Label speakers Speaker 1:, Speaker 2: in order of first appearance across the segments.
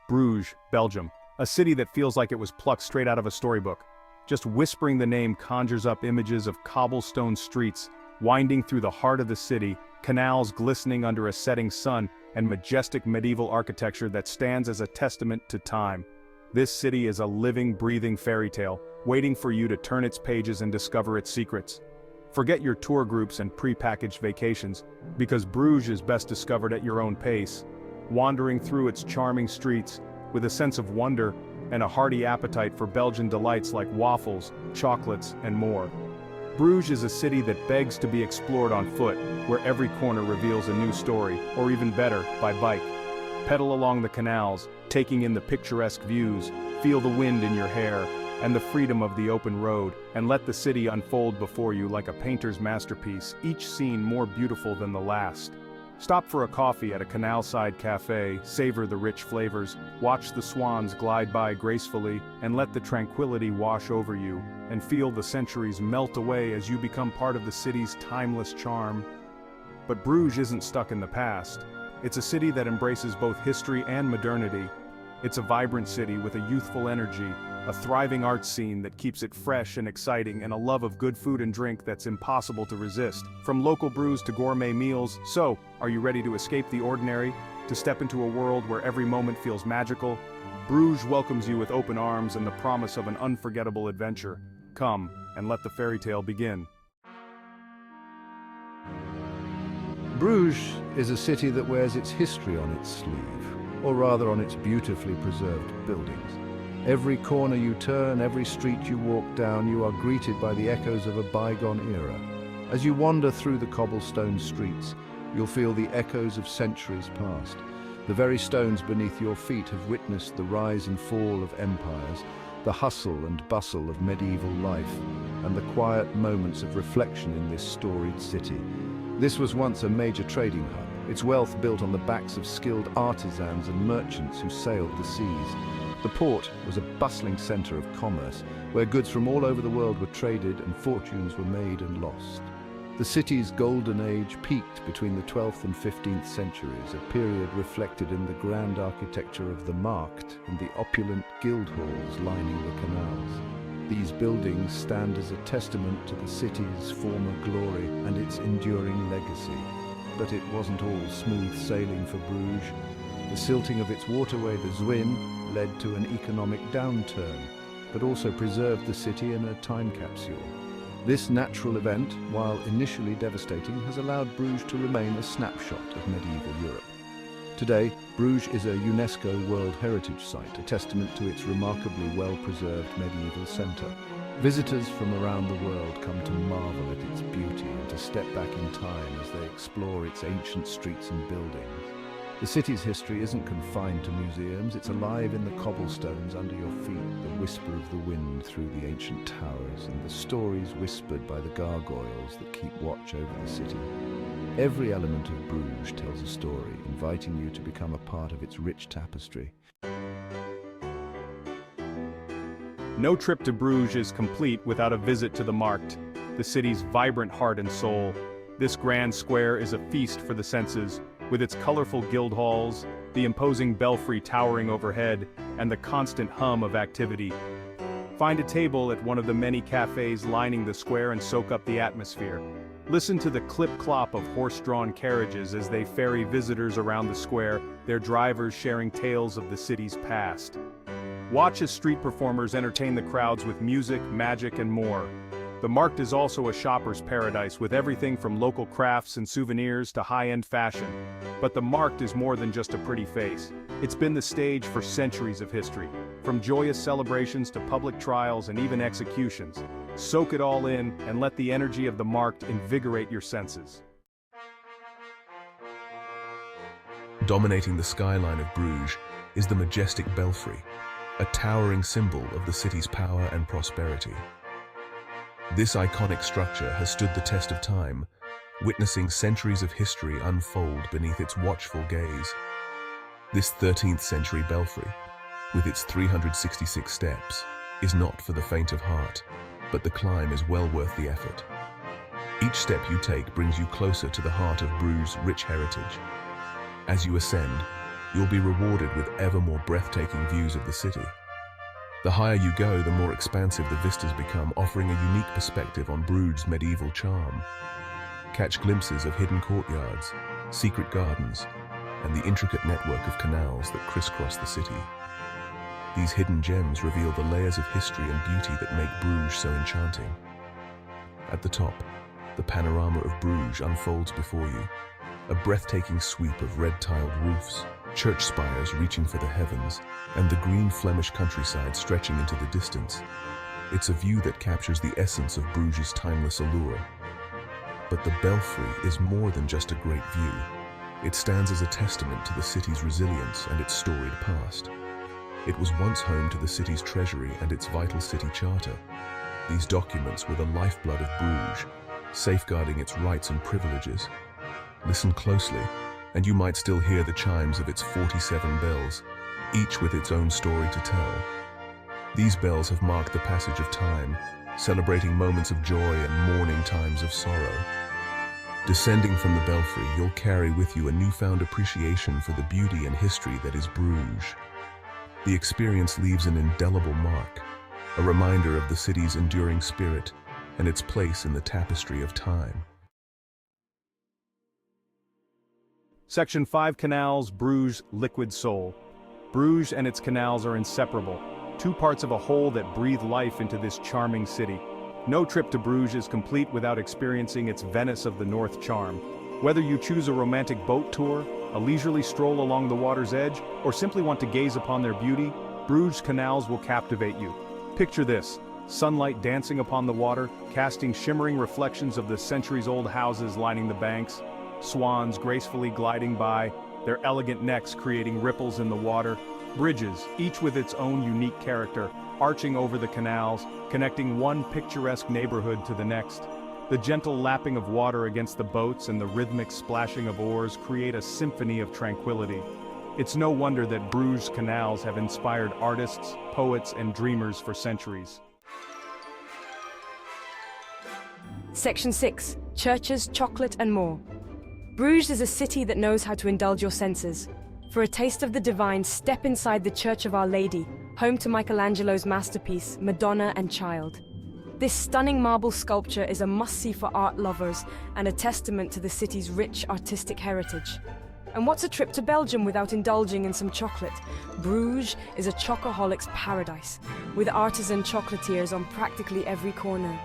Speaker 1: Bruges, Belgium, a city that feels like it was plucked straight out of a storybook. Just whispering the name conjures up images of cobblestone streets, winding through the heart of the city, canals glistening under a setting sun, and majestic medieval architecture that stands as a testament to time. This city is a living, breathing fairy tale, waiting for you to turn its pages and discover its secrets. Forget your tour groups and pre-packaged vacations, because Bruges is best discovered at your own pace, wandering through its charming streets, with a sense of wonder and a hearty appetite for Belgian delights like waffles, chocolates, and more. Bruges is a city that begs to be explored on foot, where every corner reveals a new story, or even better, by bike. Pedal along the canals, taking in the picturesque views, feel the wind in your hair, and the freedom of the open road, and let the city unfold before you like a painter's masterpiece, each scene more beautiful than the last. Stop for a coffee at a canal-side cafe, savor the rich flavors, watch the swans glide by gracefully, and let the tranquility wash over you, and feel the centuries melt away as you become part of the city's timeless charm. But Bruges isn't stuck in the past. It's a city that embraces both history and modernity. It's a vibrant city with a youthful energy, a thriving art scene that keeps it fresh and exciting, and a love of good food and drink that's impossible to resist. From local brews to gourmet meals. So, are you ready to escape the ordinary? To step into a world where every moment feels magical? Bruges welcomes you with open arms and the promise of an unforgettable adventure. Come, and let the fairy tale begin.
Speaker 2: Bruges is a city that wears its history on its sleeve, or rather on its beautifully preserved buildings. Every corner you turn, every street you walk down, you are greeted by the echoes of a bygone era. As you wander through the cobblestone streets, you'll feel the echoes of centuries past. The very stones beneath your feet have witnessed the rise and fall of empires, the hustle and bustle of medieval life, and the quiet moments of reflection in this storied city. This was once a major trading hub, its wealth built on the backs of skilled artisans and merchants who sailed the seas. The port was a bustling centre of commerce, where goods from all over the world were traded and fortunes were made and lost. The city's golden age peaked between the 12th and 15th centuries, a period reflected in the grand architecture of the Markt and the opulent guild halls lining the canals. These buildings stand as a testament to the city's former glory and its enduring legacy. But it wasn't all smooth sailing for Bruges. The silting of its waterway, the Zwin, led to an economic downturn, but also preserved the city in a time capsule. This natural event, while initially devastating, has allowed Bruges to remain a snapshot of medieval Europe. Today, Bruges is a UNESCO World Heritage Site, a testament to its remarkably well-preserved medieval centre. Visitors from around the world come to marvel at its beauty and to step back in time as they explore its ancient streets and buildings. The city's history isn't confined to museums, it's alive in the cobblestones under your feet, the whisper of the wind through the ancient towers, and the stories whispered by the gargoyles that keep watch over the city. Every element of Bruges tells a story, inviting you to become a part of its rich tapestry.
Speaker 1: No trip to Bruges is complete without a visit to the Markt, the city's vibrant heart and soul. This grand square is a feast for the senses, with its colorful guild halls, the imposing belfry towering overhead, and the constant hum of activity. Find a table at one of the many cafes lining the square and soak up the atmosphere. Listen to the clip-clop of horse-drawn carriages as they ferry visitors around the square, their drivers sharing tales of the city's past. Watch as street performers entertain the crowds with music, magic, and more. The Markt is also a shopper's paradise, with everything from local crafts and souvenirs to high-end fashion. But the Markt is more than just a pretty face. It's been the stage for centuries of history, from joyous celebrations to public trials and even executions. Soak it all in and let the energy of the Markt invigorate your senses.
Speaker 3: Dominating the skyline of Bruges is the majestic Belfry, a towering symbol of the city's power and prosperity. This iconic structure has stood the test of time, witnessing centuries of history unfold beneath its watchful gaze. This 13th century belfry, with its 366 steps, is not for the faint of heart, but the climb is well worth the effort. Each step you take brings you closer to the heart of Bruges' rich heritage. As you ascend, you'll be rewarded with ever more breathtaking views of the city. The higher you go, the more expansive the vistas become, offering a unique perspective on Bruges' medieval charm. Catch glimpses of hidden courtyards, secret gardens, and the intricate network of canals that crisscross the city. These hidden gems reveal the layers of history and beauty that make Bruges so enchanting. At the top, the panorama of Bruges unfolds before you, a breathtaking sweep of red-tiled roofs, church spires reaching for the heavens, and the green Flemish countryside stretching into the distance. It's a view that captures the essence of Bruges' timeless allure. But the Belfry is more than just a great view. It stands as a testament to the city's resilience and its storied past. It was once home to the city's treasury and its vital city charter. These documents were the lifeblood of Bruges, safeguarding its rights and privileges. Listen closely, and you might still hear the chimes of its 47 bells, each with its own story to tell. These bells have marked the passage of time, celebrating moments of joy and mourning times of sorrow. Descending from the Belfry, you'll carry with you a newfound appreciation for the beauty and history that is Bruges. The experience leaves an indelible mark, a reminder of the city's enduring spirit and its place in the tapestry of time.
Speaker 1: Section 5 Canals, Bruges, Liquid Soul. Bruges and its canals are inseparable, two parts of a whole that breathe life into this charming city. No trip to Bruges is complete without experiencing its Venice of the North charm. Whether you choose a romantic boat tour, a leisurely stroll along the water's edge, or simply want to gaze upon their beauty, Bruges canals will captivate you. Picture this: sunlight dancing upon the water, casting shimmering reflections of the centuries-old houses lining the banks, swans gracefully gliding by, their elegant necks creating ripples in the water, bridges, each with its own unique character, arching over the canals, connecting one picturesque neighborhood to the next. The gentle lapping of water against the boats and the rhythmic splashing of oars create a symphony of tranquility. It's no wonder that Bruges canals have inspired artists, poets, and dreamers for centuries.
Speaker 4: Section 6. Churches, chocolate, and more. Bruges is a city that knows how to indulge your senses. For a taste of the divine, step inside the Church of Our Lady, home to Michelangelo's masterpiece, Madonna and Child. This stunning marble sculpture is a must-see for art lovers and a testament to the city's rich artistic heritage. And what's a trip to Belgium without indulging in some chocolate? Bruges is a chocoholic's paradise, with artisan chocolatiers on practically every corner.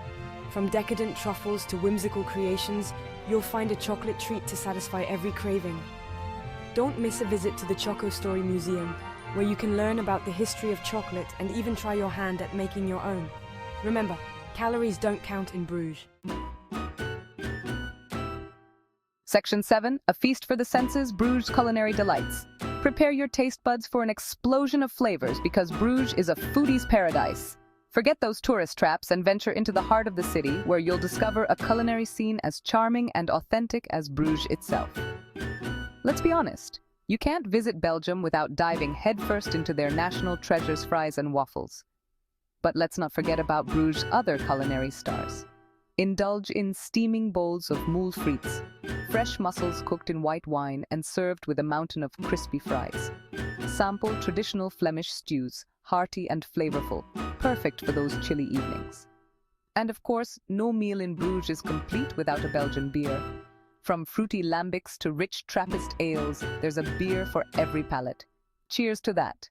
Speaker 4: From decadent truffles to whimsical creations, you'll find a chocolate treat to satisfy every craving. Don't miss a visit to the Choco-Story Museum, where you can learn about the history of chocolate and even try your hand at making your own. Remember, calories don't count in Bruges.
Speaker 5: Section 7, a feast for the senses, Bruges culinary delights. Prepare your taste buds for an explosion of flavors because Bruges is a foodie's paradise. Forget those tourist traps and venture into the heart of the city where you'll discover a culinary scene as charming and authentic as Bruges itself. Let's be honest, you can't visit Belgium without diving headfirst into their national treasures, fries and waffles. But let's not forget about Bruges' other culinary stars. Indulge in steaming bowls of moule frites, fresh mussels cooked in white wine and served with a mountain of crispy fries. Sample traditional Flemish stews, hearty and flavorful, perfect for those chilly evenings. And of course, no meal in Bruges is complete without a Belgian beer. From fruity lambics to rich Trappist ales, there's a beer for every palate. Cheers to that.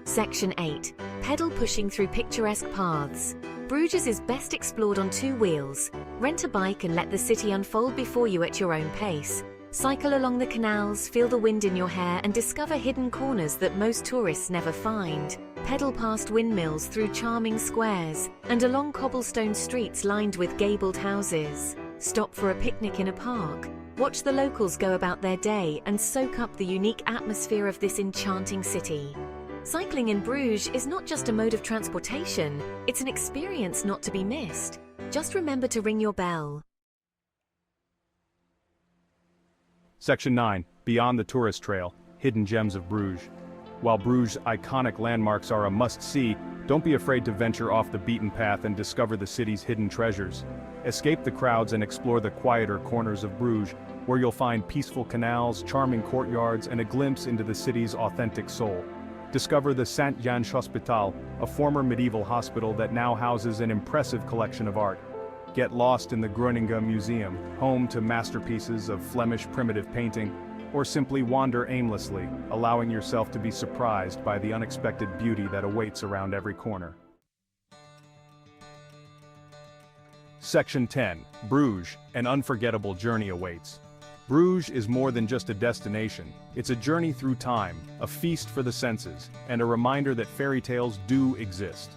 Speaker 6: Section 8. Pedal pushing through picturesque paths. Bruges is best explored on two wheels. Rent a bike and let the city unfold before you at your own pace. Cycle along the canals, feel the wind in your hair and discover hidden corners that most tourists never find. Pedal past windmills through charming squares and along cobblestone streets lined with gabled houses. Stop for a picnic in a park. Watch the locals go about their day and soak up the unique atmosphere of this enchanting city. Cycling in Bruges is not just a mode of transportation, it's an experience not to be missed. Just remember to ring your bell.
Speaker 1: Section 9. Beyond the Tourist Trail, Hidden Gems of Bruges. While Bruges' iconic landmarks are a must-see, don't be afraid to venture off the beaten path and discover the city's hidden treasures. Escape the crowds and explore the quieter corners of Bruges, where you'll find peaceful canals, charming courtyards, and a glimpse into the city's authentic soul. Discover the Saint-Jean Hospital, a former medieval hospital that now houses an impressive collection of art. Get lost in the Groningen Museum, home to masterpieces of Flemish primitive painting, or simply wander aimlessly, allowing yourself to be surprised by the unexpected beauty that awaits around every corner. Section 10. Bruges, an unforgettable journey awaits. Bruges is more than just a destination, it's a journey through time, a feast for the senses, and a reminder that fairy tales do exist.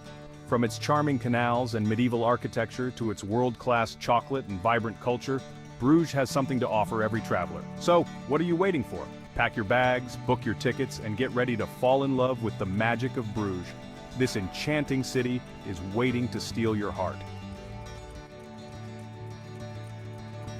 Speaker 1: From its charming canals and medieval architecture to its world-class chocolate and vibrant culture, Bruges has something to offer every traveler. So, what are you waiting for? Pack your bags, book your tickets, and get ready to fall in love with the magic of Bruges. This enchanting city is waiting to steal your heart.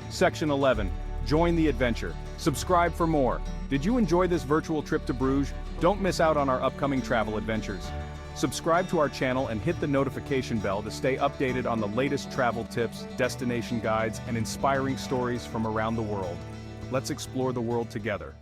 Speaker 1: Section 11. Join the adventure. Subscribe for more. Did you enjoy this virtual trip to Bruges? Don't miss out on our upcoming travel adventures. Subscribe to our channel and hit the notification bell to stay updated on the latest travel tips, destination guides, and inspiring stories from around the world. Let's explore the world together.